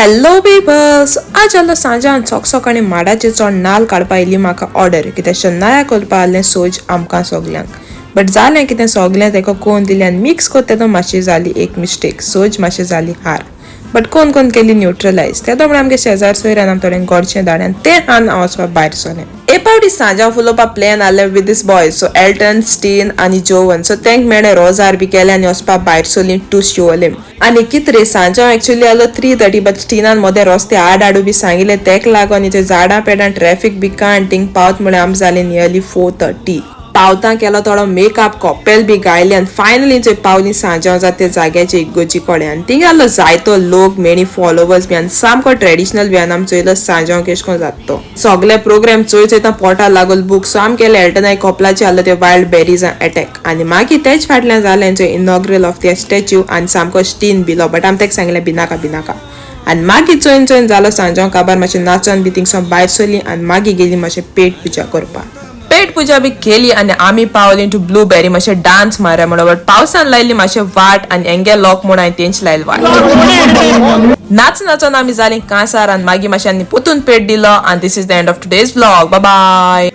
Hello people's, आज आलो सांजान सोकसोकाणी माडाचे चोड नाल काडपा आयली म्हाका ऑर्डर कित्याक शन्नाया करपा आसलें सोज आमकां सोगल्यांक. बट जालें कितें सोगलें तेका कोण दिलें आनी मिक्स कोत्ता तेदो मातशी जाली एक मिस्टेक, सोज मातशी जाली हार. बट कोण कोण केली न्यूट्रलायज तेदो म्हण आमगे शेजार सोयऱ्यान आम थोडें गोडशें धाडलें ते हान हांव वचपा भायर सोलें. ए पावटी सांजाव उलोवपा प्लॅन आसलें with this boys, so Elton, Stein आनी जोवन. सो तेंक मेळ्ळें रोजार बी केलें आनी वचपा भायर सोलीं टू शिवोलेम. आनी कित रे सांजाव एक्चुअली आलो 3:30 बट स्टीनान मोदें रस्ते आड हाडू बी सांगिल्ले तेक लागोन इथे झाडां पेडां ट्रॅफिक बी काय आनी थिंग पावत म्हळ्यार आम जालें नियरली 4:30. पावता केलो थोडो मेकअप कॉपेल बी गायले आनी फायनली थंय पावली सांजाव जाता ते जाग्याचे इगोजी कोडे आनी थिंग आसलो जायतो लोक, मेनी फॉलोवर्स बी आनी सामको ट्रेडिशनल बी आनी आमी चोयलो सांजाव केश कोन जाता सगळे प्रोग्राम चोयता पोटा लागोल बूक. सो आम केले एल्टनाय कॉपलाचे आसले ते वायल्ड बेरीज अटॅक आनी मागीर तेच फाटल्यान जालें थंय इनॉग्रल ऑफ द स्टॅच्यू आनी सामको स्टीन बिलो. बट आमी तेका सांगलें भिनाका आनी मागीर चोयन जालो सांजाव काबार मातशें नाचोन बी थिंगसोन भायर सोली आनी मागीर गेली मातशें पेट पुजा करपा. पेट पुजा बी केली आनी आमी पावली टू ब्लूबेरी मातशें डान्स मारया म्हणून. बट पावसान लायली मातशें वाट आनी एंगे लॉक म्हणून हांवें तेंच लायली वाट. नाचोन आमी जालीं कांसार आनी मागीर मातशें आनी पोतून पेट दिलो. आनी this is the end of today's vlog. Bye bye.